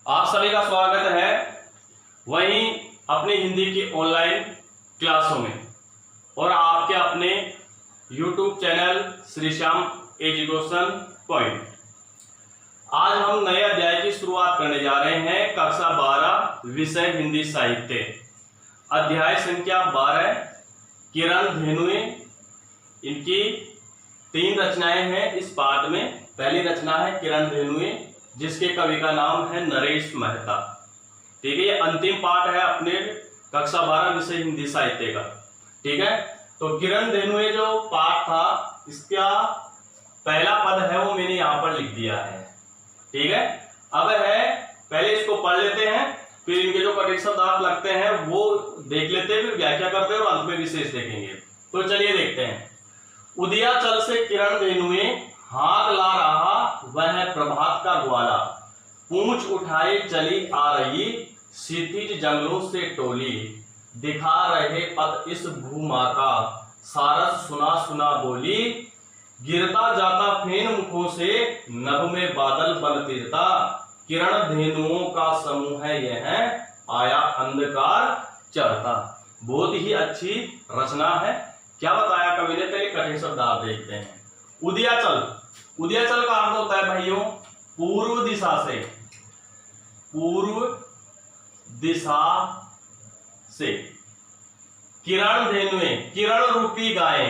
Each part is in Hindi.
आप सभी का स्वागत है वहीं अपनी हिंदी की ऑनलाइन क्लासों में और आपके अपने YouTube channel Shri Shyam education point. आज हम नए अध्याय की शुरुआत करने जा रहे हैं। कक्षा 12 विषय हिंदी साहित्य, अध्याय संख्या 12 किरण धेनुए। इनकी 3 रचनाएं हैं इस पाठ में। पहली रचना है किरण धेनुए, जिसके कवि का नाम है नरेश मेहता। ठीक है, ये अंतिम पाठ है अपने कक्षा 12 विषय हिंदी साहित्य का। ठीक है, तो किरण धेनुए जो पाठ था, इसका पहला पद है वो मैंने यहाँ पर लिख दिया है। ठीक है, अब है पहले इसको पढ़ लेते हैं, फिर इनके जो कठिन शब्दार्थ लगते हैं वो देख लेते हैं, फिर व्याख्या करते हैं और अंत में विशेष देखेंगे। तो चलिए देखते हैं। उदयाचल से किरण धेनुए हाथ ला रहा वह प्रभात का ग्वाला, पूंछ उठाए चली आ रही क्षितिज जंगलों से टोली, दिखा रहे पथ इस भूमा का सारस सुना सुना बोली, गिरता जाता फेन मुखों से नभ में बादल बन तिरता, किरण धेनुओं का समूह है यह आया अंधकार चढ़ता। बहुत ही अच्छी रचना है। क्या बताया कवि ने, पहले कठिन शब्दार्थ देखते हैं। उदयाचल, उदयाचल का अर्थ होता है भाइयों पूर्व दिशा से, पूर्व दिशा से। किरण धेनुए, किरण रूपी गाय,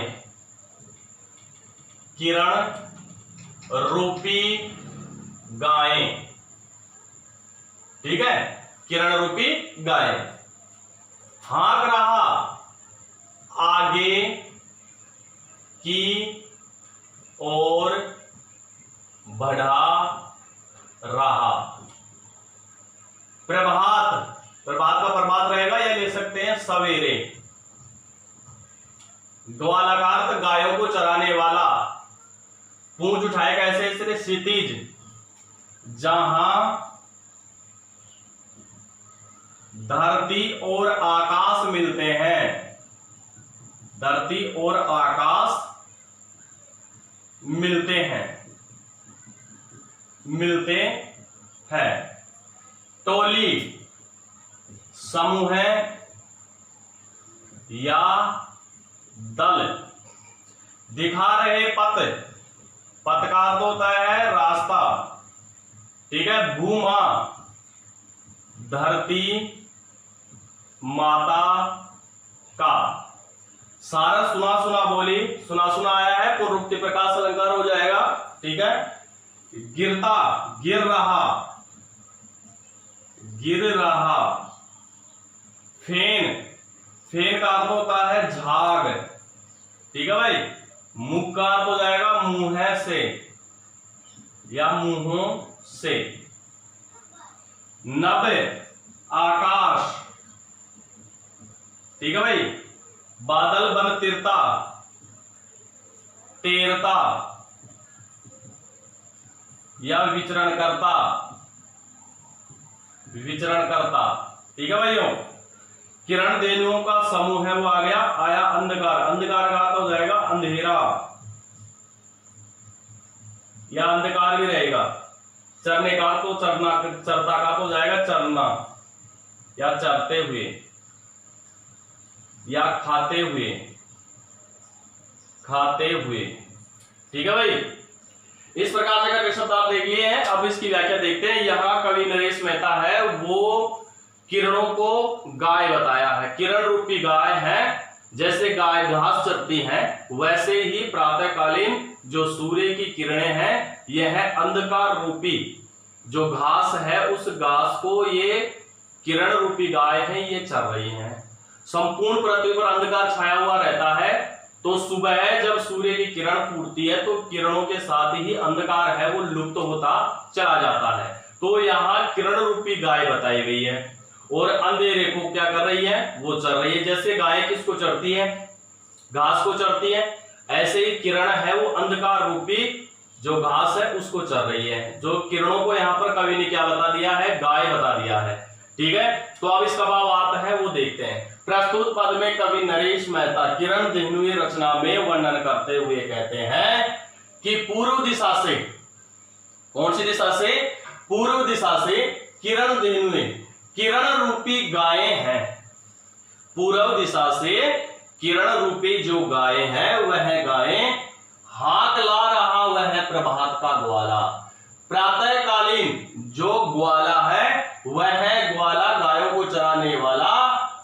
किरण रूपी गाय। ठीक है, किरण रूपी गाय। हाँक रहा आगे की और बढ़ा रहा। प्रभात, प्रभात का प्रभात रहेगा या ले सकते हैं सवेरे। ग्वालाकार गायों को चराने वाला, पूंछ उठाए कैसे इससे क्षितिज, जहां धरती और आकाश मिलते हैं, धरती और आकाश मिलते हैं, मिलते हैं। टोली समूह या दल। दिखा रहे पथ, पथ का अर्थ होता है रास्ता। ठीक है, भूमा धरती माता का, सारा सुना सुना बोली, सुना सुना आया है, पूर्वोक्ति प्रकाश अलंकार हो जाएगा। ठीक है, गिरता गिर रहा, गिर रहा। फेन, फेन का अर्थ होता है झाग। ठीक है भाई, मुख का अर्थ हो जाएगा मुंह से या मुंहों से। नभ आकाश। ठीक है भाई, बादल बन तिरता, तैरता या विचरण करता, विचरण करता। ठीक है भाइयों, किरण धेनुओं का समूह है वो आ गया। आया अंधकार, अंधकार का तो हो जाएगा अंधेरा या अंधकार भी रहेगा। चरने का तो चरना, चरता का तो जाएगा चरना या चरते हुए या खाते हुए, खाते हुए। ठीक है भाई, इस प्रकार से कठिन शब्द आप देख लिए हैं। अब इसकी व्याख्या देखते हैं। यहाँ कवि नरेश मेहता है वो किरणों को गाय बताया है। किरण रूपी गाय है, जैसे गाय घास चरती हैं वैसे ही प्रातःकालीन जो सूर्य की किरणें हैं, यह अंधकार रूपी जो घास है उस घास को ये किरण रूपी गाय है ये चर रही हैं। संपूर्ण पृथ्वी पर अंधकार छाया हुआ रहता है, तो सुबह जब सूर्य की किरण फूटती है तो किरणों के साथ ही अंधकार है वो लुप्त होता चला जाता है। तो यहाँ किरण रूपी गाय बताई गई है और अंधेरे को क्या कर रही है, वो चर रही है। जैसे गाय किसको चरती है, घास को चरती है, ऐसे ही किरण है वो अंधकार रूपी जो घास है उसको चर रही है। जो किरणों को यहाँ पर कवि ने क्या बता दिया है, गाय बता दिया है। ठीक है, तो अब इसका भावार्थ है वो देखते हैं। प्रस्तुत पद में कवि नरेश मेहता किरण धेनुए रचना में वर्णन करते हुए कहते हैं कि पूर्व दिशा से, कौन सी दिशा से, पूर्व दिशा से किरण धेनुएं, किरण रूपी गायें हैं। पूर्व दिशा से किरण रूपी जो गायें हैं वह गायें हाथ ला रहा वह प्रभात का ग्वाला। प्रातःकालीन जो ग्वाला है वह ग्वाला गायों को चराने वाला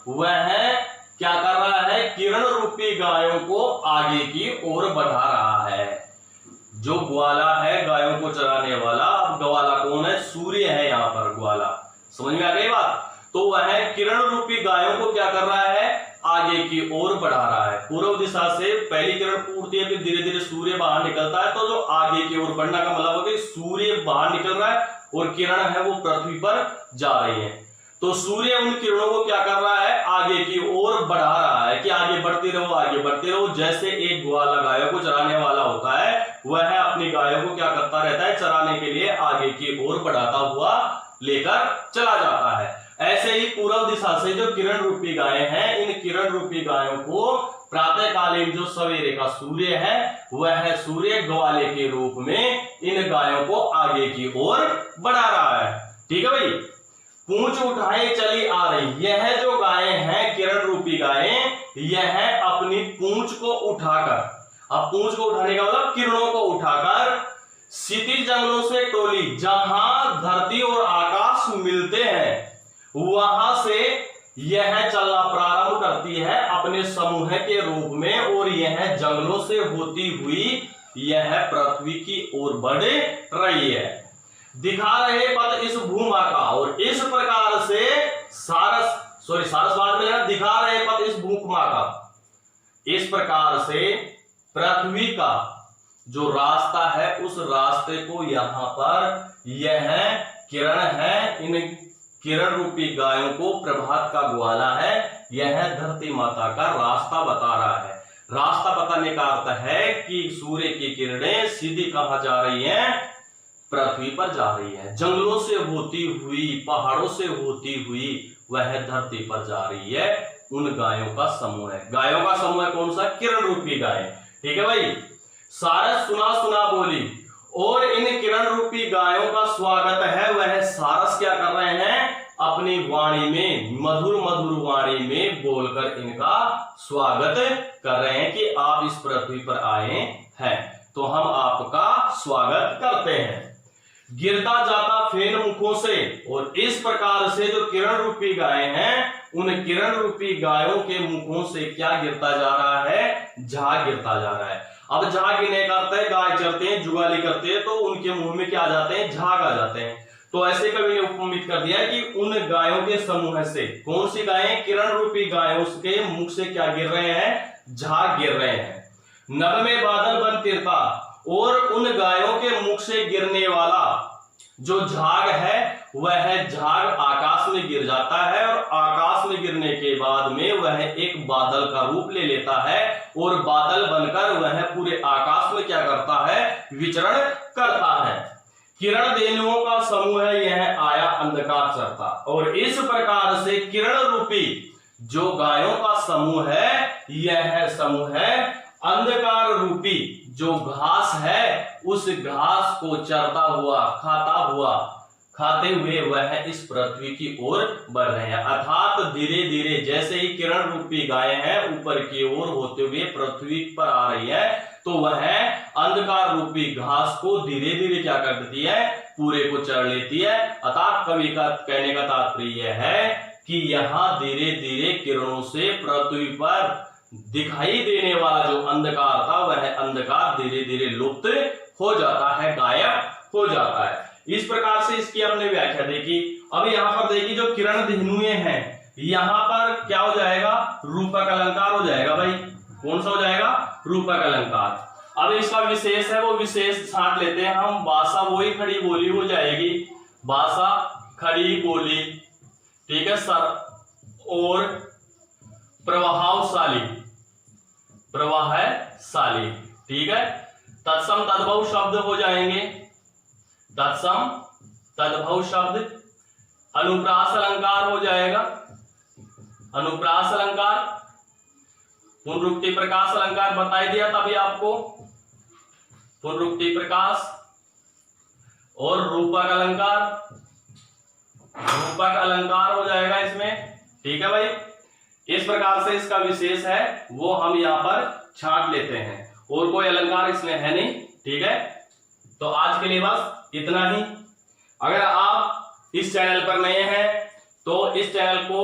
वह क्या कर रहा है, किरण रूपी गायों को आगे की ओर बढ़ा रहा है। जो ग्वाला है गायों को चराने वाला, अब ग्वाला कौन है, सूर्य है यहाँ पर ग्वाला, समझ में आ गई बात। तो वह किरण रूपी गायों को क्या कर रहा है, आगे की ओर बढ़ा रहा है। पूर्व दिशा से पहली किरण पूर्ति है, फिर धीरे धीरे सूर्य बाहर निकलता है, तो जो आगे की ओर बढ़ना का मतलब होगा सूर्य बाहर निकल रहा है और किरण है वो पृथ्वी पर जा रही है। तो सूर्य उन किरणों को क्या कर रहा है, आगे की ओर बढ़ा रहा है कि आगे बढ़ते रहो, आगे बढ़ते रहो। जैसे एक ग्वाला गायों को चराने वाला होता है, वह अपनी गायों को क्या करता रहता है, चराने के लिए आगे की ओर बढ़ाता हुआ लेकर चला जाता है। ऐसे ही पूर्व दिशा से जो किरण रूपी गायें हैं, इन किरण रूपी गायों को प्रातःकालीन जो सवेरे का सूर्य है वह सूर्य ग्वाले के रूप में इन गायों को आगे की ओर बढ़ा रहा है। ठीक है भाई। पूंछ उठाए चली आ रही, यह जो गायें हैं किरण रूपी गायें, यह अपनी पूंछ को उठाकर, अब पूंछ को उठाने का मतलब किरणों को उठाकर क्षितिज जंगलों से टोली, जहां धरती और आकाश मिलते हैं वहां से यह चलना प्रारंभ करती है अपने समूह के रूप में, और यह जंगलों से होती हुई यह पृथ्वी की ओर बढ़ रही है। दिखा रहे पथ इस भूमा का, और इस प्रकार से सारस्वत में दिखा रहे पथ इस भूमा का, इस प्रकार से पृथ्वी का जो रास्ता है उस रास्ते को यहां पर यह किरण है, इन किरण रूपी गायों को प्रभात का ग्वाला है, यह धरती माता का रास्ता बता रहा है। रास्ता बताने का अर्थ है कि सूर्य की किरणें सीधी कहां जा रही हैं, पृथ्वी पर जा रही है। जंगलों से होती हुई, पहाड़ों से होती हुई वह धरती पर जा रही है। उन गायों का समूह है, गायों का समूह है कौन सा, किरण रूपी गाय। ठीक है भाई। सारस सुना सुना बोली, और इन किरण रूपी गायों का स्वागत है, वह सारस क्या कर रहे हैं, अपनी वाणी में, मधुर मधुर वाणी में बोलकर इनका स्वागत कर रहे हैं कि आप इस पृथ्वी पर आए हैं, तो हम आपका स्वागत करते हैं। गिरता जाता फेन मुखों से, और इस प्रकार से जो किरण रूपी गाय हैं, उन किरण रूपी गायों के मुखों से क्या गिरता जा रहा है, झाग गिरता जा रहा है। अब झाग गिरने का अर्थ है, गाय चरते हैं, जुगाली करते हैं, तो उनके मुंह में क्या आ जाते हैं, झाग आ जाते हैं। तो ऐसे कवि ने उपमित कर दिया कि उन गायों के समूह से, कौन सी गायें, किरण रूपी गायों के मुख से क्या गिर रहे हैं, झाग गिर रहे हैं। नभ में बादल बन तिरता, और उन गायों के मुख से गिरने वाला जो झाग है वह झाग आकाश में गिर जाता है, और आकाश में गिरने के बाद में वह एक बादल का रूप ले लेता है, और बादल बनकर वह पूरे आकाश में क्या करता है, विचरण करता है। किरण धेनुओं का समूह है, यह आया अंधकार चरता, और इस प्रकार से किरण रूपी जो गायों का समूह है, यह समूह है अंधकार रूपी जो घास है, उस घास को चरता हुआ, खाते हुए वह इस पृथ्वी की ओर बढ़ रहे हैं। अर्थात धीरे धीरे जैसे ही किरण रूपी गाय है ऊपर की ओर होते हुए पृथ्वी पर आ रही है, तो वह अंधकार रूपी घास को धीरे धीरे क्या कर देती है, पूरे को चर लेती है। अर्थात कवि का कहने का तात्पर्य है कि यहाँ धीरे धीरे किरणों से पृथ्वी पर दिखाई देने वाला जो अंधकार था, वह अंधकार धीरे धीरे लुप्त हो जाता है, गायब हो जाता है। इस प्रकार से इसकी हमने व्याख्या देखी। अब यहाँ पर देखिए जो किरण धेनुएं हैं, यहाँ पर क्या हो जाएगा, रूपक अलंकार हो जाएगा भाई। कौन सा हो जाएगा, रूपक अलंकार। अब इसका विशेष है, वो विशेष छांट लेते हैं हम। भाषा वही खड़ी बोली हो जाएगी, भाषा खड़ी बोली, ठीक है सर। और प्रभावशाली, प्रवाहशाली, ठीक है। तत्सम तद्भव शब्द हो जाएंगे, तत्सम तद्भव शब्द। अनुप्रास अलंकार हो जाएगा, अनुप्रास अलंकार। पुनरुक्ति प्रकाश अलंकार बताई दिया था अभी आपको, पुनरुक्ति प्रकाश। और रूपक अलंकार, पुष्पक अलंकार हो जाएगा इसमें। ठीक है भाई, इस प्रकार से इसका विशेष है वो हम यहाँ पर छांट लेते हैं, और कोई अलंकार इसमें है नहीं। ठीक है, तो आज के लिए बस इतना ही। अगर आप इस चैनल पर नए हैं तो इस चैनल को,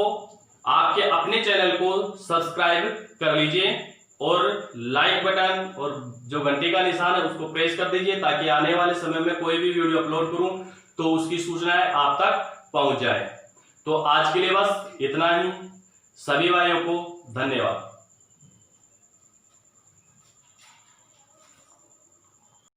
आपके अपने चैनल को सब्सक्राइब कर लीजिए और लाइक बटन और जो घंटी का निशान है उसको प्रेस कर दीजिए, ताकि आने वाले समय में कोई भी वीडियो अपलोड करूं तो उसकी सूचनाएं आप तक पहुंच जाए। तो आज के लिए बस इतना ही। सभी भाइयों को धन्यवाद।